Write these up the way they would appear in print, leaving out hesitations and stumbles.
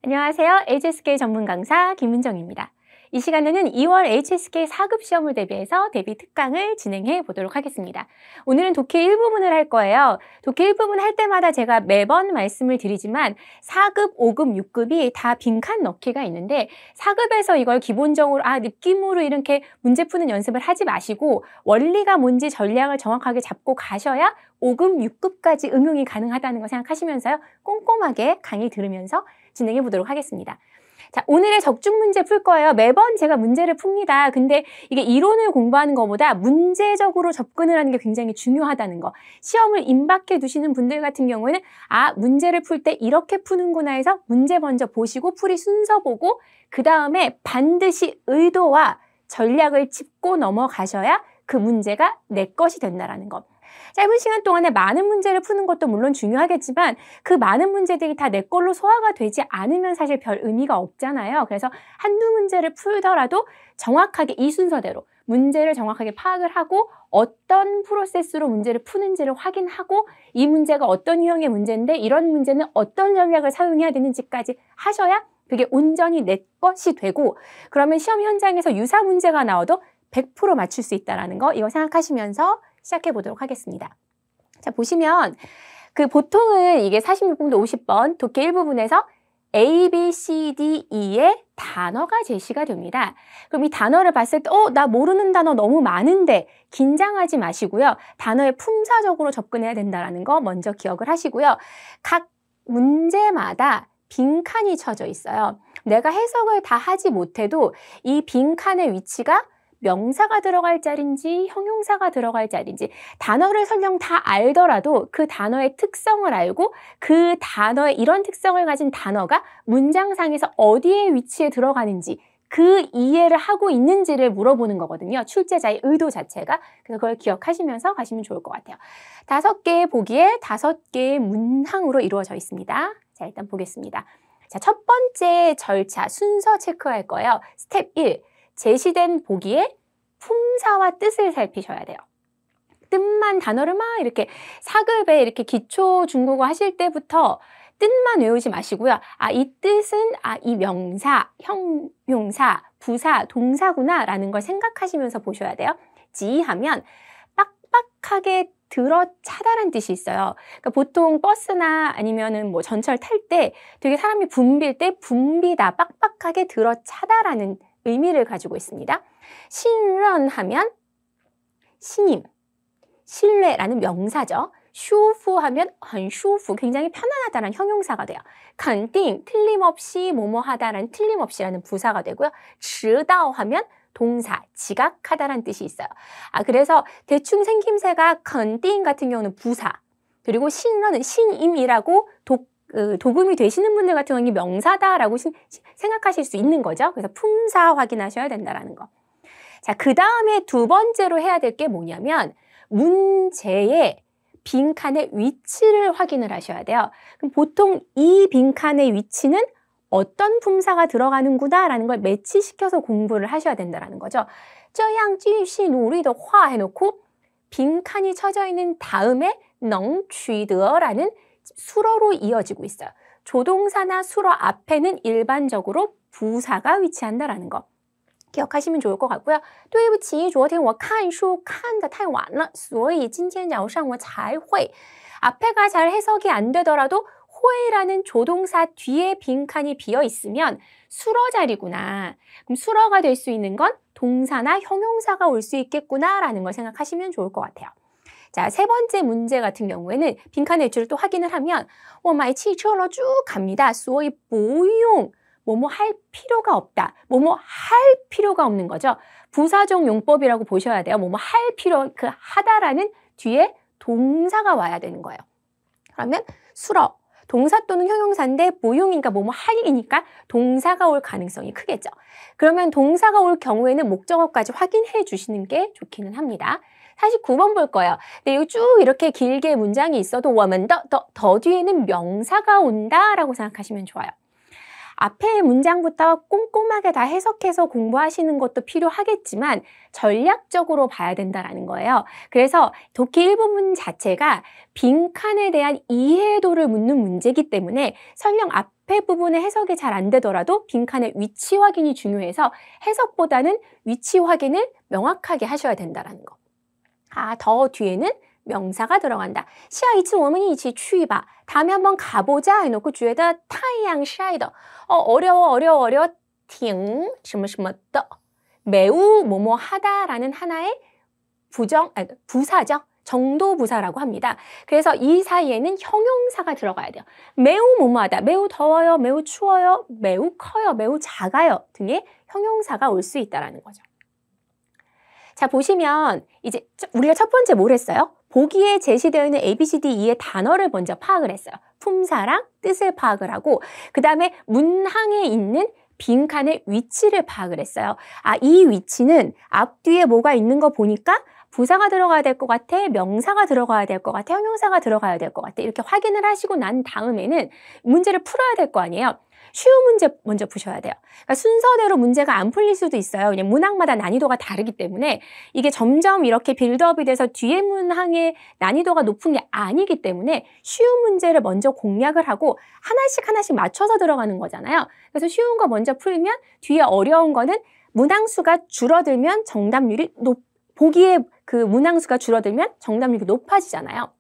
안녕하세요. HSK 전문 강사 김은정입니다. 이 시간에는 2월 HSK 4급 시험을 대비해서 대비 특강을 진행해 보도록 하겠습니다. 오늘은 독해 1부분을 할 거예요. 독해 1부분 할 때마다 제가 매번 말씀을 드리지만 4급, 5급, 6급이 다 빈칸 넣기가 있는데 4급에서 이걸 기본적으로 느낌으로 이렇게 문제 푸는 연습을 하지 마시고 원리가 뭔지 전략을 정확하게 잡고 가셔야 5급, 6급까지 응용이 가능하다는 거 생각하시면서요. 꼼꼼하게 강의 들으면서 진행해 보도록 하겠습니다. 자, 오늘의 적중 문제 풀 거예요. 매번 제가 문제를 풉니다. 근데 이게 이론을 공부하는 것보다 문제적으로 접근을 하는 게 굉장히 중요하다는 거. 시험을 임박해 두시는 분들 같은 경우에는 문제를 풀 때 이렇게 푸는구나 해서 문제 먼저 보시고 풀이 순서 보고 그 다음에 반드시 의도와 전략을 짚고 넘어가셔야 그 문제가 내 것이 된다는 거. 짧은 시간 동안에 많은 문제를 푸는 것도 물론 중요하겠지만 그 많은 문제들이 다 내 걸로 소화가 되지 않으면 사실 별 의미가 없잖아요. 그래서 한두 문제를 풀더라도 정확하게 이 순서대로 문제를 정확하게 파악을 하고 어떤 프로세스로 문제를 푸는지를 확인하고 이 문제가 어떤 유형의 문제인데 이런 문제는 어떤 전략을 사용해야 되는지까지 하셔야 그게 온전히 내 것이 되고 그러면 시험 현장에서 유사 문제가 나와도 100% 맞출 수 있다는 거 이거 생각하시면서 시작해 보도록 하겠습니다. 자, 보시면 보통은 이게 46번부터 50번 독해 1부분에서 A, B, C, D, E의 단어가 제시가 됩니다. 그럼 이 단어를 봤을 때 나 모르는 단어 너무 많은데 긴장하지 마시고요. 단어에 품사적으로 접근해야 된다는 거 먼저 기억을 하시고요. 각 문제마다 빈칸이 쳐져 있어요. 내가 해석을 다 하지 못해도 이 빈칸의 위치가 명사가 들어갈 자리인지 형용사가 들어갈 자리인지 단어를 설령 다 알더라도 그 단어의 특성을 알고 그 단어의 이런 특성을 가진 단어가 문장상에서 어디에 위치에 들어가는지 그 이해를 하고 있는지를 물어보는 거거든요. 출제자의 의도 자체가. 그래서 그걸 기억하시면서 가시면 좋을 것 같아요. 5개의 보기에 5개의 문항으로 이루어져 있습니다. 자, 일단 보겠습니다. 자, 첫 번째 절차 순서 체크할 거예요. 스텝 1. 제시된 보기에 품사와 뜻을 살피셔야 돼요. 뜻만 단어를 막 이렇게 4급에 이렇게 기초 중국어 하실 때부터 뜻만 외우지 마시고요. 이 뜻은 이 명사, 형용사, 부사, 동사구나 라는 걸 생각하시면서 보셔야 돼요. 지하면 빡빡하게 들어차다란 뜻이 있어요. 그러니까 보통 버스나 아니면은 뭐 전철 탈 때 되게 사람이 붐빌 때 붐비다, 빡빡하게 들어차다라는 의미를 가지고 있습니다. 신런하면 신임, 신뢰라는 명사죠. 슈프하면 很舒服, 굉장히 편안하다는 형용사가 돼요. 肯定, 틀림없이 뭐뭐하다라는 틀림없이라는 부사가 되고요. 迟到 하면 동사, 지각하다라는 뜻이 있어요. 그래서 대충 생김새가 肯定 같은 경우는 부사, 그리고 신런은 신임이라고 도금이 되시는 분들 같은 경우는 명사다라고 생각하실 수 있는 거죠. 그래서 품사 확인하셔야 된다는 거. 자, 그 다음에 두 번째로 해야 될 게 뭐냐면 문제의 빈칸의 위치를 확인을 하셔야 돼요. 그럼 보통 이 빈칸의 위치는 어떤 품사가 들어가는구나 라는 걸 매치시켜서 공부를 하셔야 된다는 거죠. 这样继续努力的话 해놓고 빈칸이 쳐져 있는 다음에 能取得라는 수러로 이어지고 있어요. 조동사나 수러 앞에는 일반적으로 부사가 위치한다라는 거. 기억하시면 좋을 것 같고요. 对不起,昨天我看书看得太晚了,所以今天早上我才会. 앞에가 잘 해석이 안 되더라도 회라는 조동사 뒤에 빈칸이 비어 있으면 수러 자리구나. 그럼 수러가 될 수 있는 건 동사나 형용사가 올 수 있겠구나라는 걸 생각하시면 좋을 것 같아요. 자, 세 번째 문제 같은 경우에는 빈칸의 위치를 또 확인을 하면 我买汽车了 쭉 갑니다. 所以不用 뭐뭐 할 필요가 없다. 뭐뭐 할 필요가 없는 거죠. 부사적 용법이라고 보셔야 돼요. 뭐뭐 할 필요, 하다라는 뒤에 동사가 와야 되는 거예요. 그러면 수러, 동사 또는 형용사인데 보용이니까 뭐뭐 할이니까 동사가 올 가능성이 크겠죠. 그러면 동사가 올 경우에는 목적어까지 확인해 주시는 게 좋기는 합니다. 49번 볼 거예요. 근데 여기 쭉 이렇게 길게 문장이 있어도 더 뒤에는 명사가 온다라고 생각하시면 좋아요. 앞에 문장부터 꼼꼼하게 다 해석해서 공부하시는 것도 필요하겠지만 전략적으로 봐야 된다는 거예요. 그래서 독해 1부문 자체가 빈칸에 대한 이해도를 묻는 문제이기 때문에 설령 앞에 부분의 해석이 잘 안 되더라도 빈칸의 위치 확인이 중요해서 해석보다는 위치 확인을 명확하게 하셔야 된다는 거. 더 뒤에는 명사가 들어간다. 下一次我们一起去吧. 다음에 한번 가보자 해놓고 주에다 太阳晒的. 어려워. 挺什么什么的. 매우 뭐뭐 하다라는 하나의 부사죠. 정도 부사라고 합니다. 그래서 이 사이에는 형용사가 들어가야 돼요. 매우 뭐뭐하다. 매우 더워요. 매우 추워요. 매우 커요. 매우 작아요. 등의 형용사가 올 수 있다는 거죠. 자, 보시면 이제 우리가 첫 번째 뭘 했어요? 보기에 제시되어 있는 A, B, C, D, E의 단어를 먼저 파악을 했어요. 품사랑 뜻을 파악을 하고 그 다음에 문항에 있는 빈칸의 위치를 파악을 했어요. 이 위치는 앞뒤에 뭐가 있는 거 보니까 부사가 들어가야 될 것 같아, 명사가 들어가야 될 것 같아, 형용사가 들어가야 될 것 같아. 이렇게 확인을 하시고 난 다음에는 문제를 풀어야 될 거 아니에요. 쉬운 문제 먼저 푸셔야 돼요. 그러니까 순서대로 문제가 안 풀릴 수도 있어요. 그냥 문항마다 난이도가 다르기 때문에 이게 점점 이렇게 빌드업이 돼서 뒤에 문항의 난이도가 높은 게 아니기 때문에 쉬운 문제를 먼저 공략을 하고 하나씩 맞춰서 들어가는 거잖아요. 그래서 쉬운 거 먼저 풀면 뒤에 어려운 거는 문항수가 줄어들면 정답률이 보기에 그 문항수가 줄어들면 정답률이 높아지잖아요.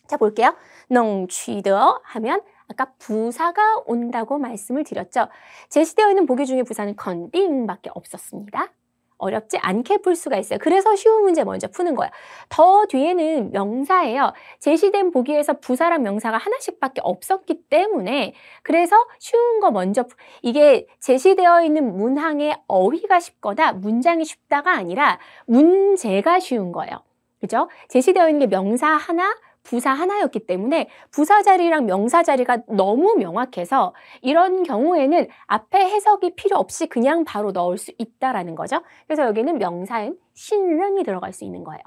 자, 볼게요. 能取得 하면 아까 부사가 온다고 말씀을 드렸죠. 제시되어 있는 보기 중에 부사는 컨딩밖에 없었습니다. 어렵지 않게 풀 수가 있어요. 그래서 쉬운 문제 먼저 푸는 거예요. 더 뒤에는 명사예요. 제시된 보기에서 부사랑 명사가 하나씩밖에 없었기 때문에 그래서 쉬운 거 먼저 이게 제시되어 있는 문항의 어휘가 쉽거나 문장이 쉽다가 아니라 문제가 쉬운 거예요. 그죠? 제시되어 있는 게 명사 하나, 부사 하나였기 때문에 부사 자리랑 명사 자리가 너무 명확해서 이런 경우에는 앞에 해석이 필요 없이 그냥 바로 넣을 수 있다라는 거죠. 그래서 여기는 명사엔 신릉이 들어갈 수 있는 거예요.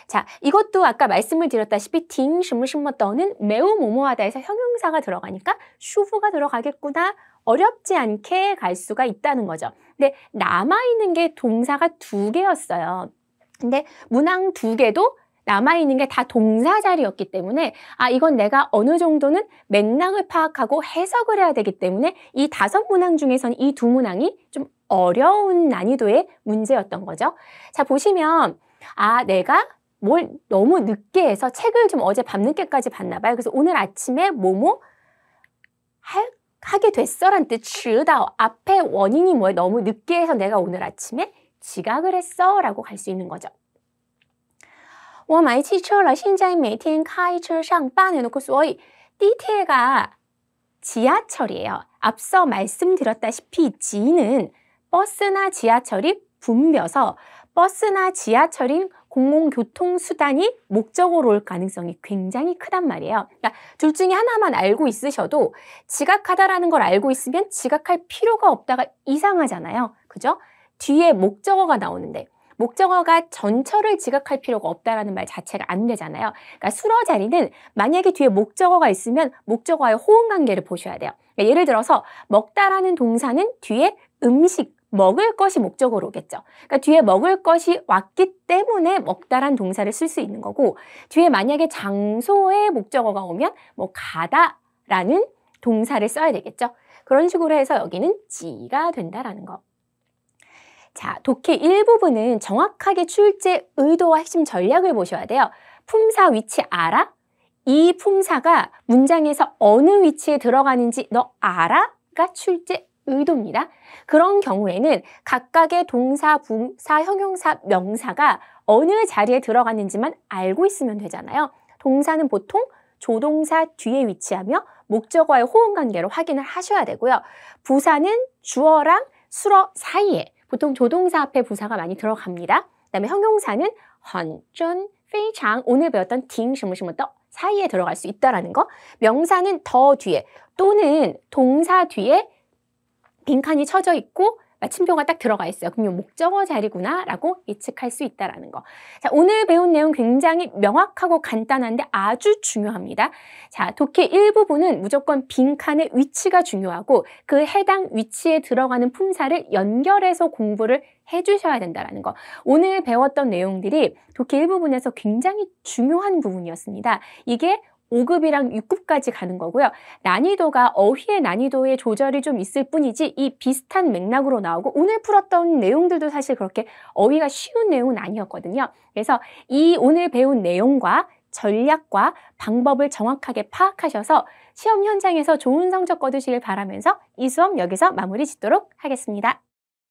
자, 이것도 아까 말씀을 드렸다시피 딩, 시무시무떠는 매우 뭐뭐하다 해서 형용사가 들어가니까 슈프가 들어가겠구나. 어렵지 않게 갈 수가 있다는 거죠. 근데 남아있는 게 동사가 2개였어요. 근데 문항 2개도 남아있는 게 다 동사 자리였기 때문에 이건 내가 어느 정도는 맥락을 파악하고 해석을 해야 되기 때문에 이 5문항 중에서는 이 2문항이 좀 어려운 난이도의 문제였던 거죠. 자, 보시면 내가 뭘 너무 늦게 해서 책을 좀 어제 밤늦게까지 봤나 봐요. 그래서 오늘 아침에 뭐뭐 하게 됐어란 뜻, 迟到 앞에 원인이 뭐예요? 너무 늦게 해서 내가 오늘 아침에 지각을 했어 라고 갈 수 있는 거죠. 我买汽车了现在每天开车上班해놓고 所以 띠테가 지하철이에요. 앞서 말씀드렸다시피 지는 버스나 지하철이 붐벼서 버스나 지하철인 공공교통수단이 목적으로 올 가능성이 굉장히 크단 말이에요. 그러니까 둘 중에 하나만 알고 있으셔도 지각하다라는 걸 알고 있으면 지각할 필요가 없다가 이상하잖아요. 그죠? 뒤에 목적어가 나오는데 목적어가 전철을 지각할 필요가 없다라는 말 자체가 안 되잖아요. 그러니까 수러 자리는 만약에 뒤에 목적어가 있으면 목적어와의 호응 관계를 보셔야 돼요. 그러니까 예를 들어서 먹다라는 동사는 뒤에 음식, 먹을 것이 목적어로 오겠죠. 그러니까 뒤에 먹을 것이 왔기 때문에 먹다란 동사를 쓸 수 있는 거고 뒤에 만약에 장소의 목적어가 오면 뭐 가다라는 동사를 써야 되겠죠. 그런 식으로 해서 여기는 지가 된다라는 거. 자, 독해 1부분은 정확하게 출제 의도와 핵심 전략을 보셔야 돼요. 품사 위치 알아? 이 품사가 문장에서 어느 위치에 들어가는지 너 알아? 가 출제 의도입니다. 그런 경우에는 각각의 동사, 부사, 형용사, 명사가 어느 자리에 들어갔는지만 알고 있으면 되잖아요. 동사는 보통 조동사 뒤에 위치하며 목적어와의 호응 관계를 확인을 하셔야 되고요. 부사는 주어랑 수어 사이에 보통 조동사 앞에 부사가 많이 들어갑니다. 그다음에 형용사는 很真非常 오늘 배웠던 挺什么什么的 사이에 들어갈 수 있다라는 거. 명사는 더 뒤에 또는 동사 뒤에 빈칸이 쳐져 있고 마침표가 딱 들어가 있어요. 그럼 이 목적어 자리구나 라고 예측할 수 있다는 거. 자, 오늘 배운 내용 굉장히 명확하고 간단한데 아주 중요합니다. 자, 독해 1부분은 무조건 빈칸의 위치가 중요하고 그 해당 위치에 들어가는 품사를 연결해서 공부를 해주셔야 된다는 거. 오늘 배웠던 내용들이 독해 1부분에서 굉장히 중요한 부분이었습니다. 이게 5급이랑 6급까지 가는 거고요. 난이도가 어휘의 난이도의 조절이 좀 있을 뿐이지 이 비슷한 맥락으로 나오고 오늘 풀었던 내용들도 사실 그렇게 어휘가 쉬운 내용은 아니었거든요. 그래서 이 오늘 배운 내용과 전략과 방법을 정확하게 파악하셔서 시험 현장에서 좋은 성적 거두시길 바라면서 이 수업 여기서 마무리 짓도록 하겠습니다.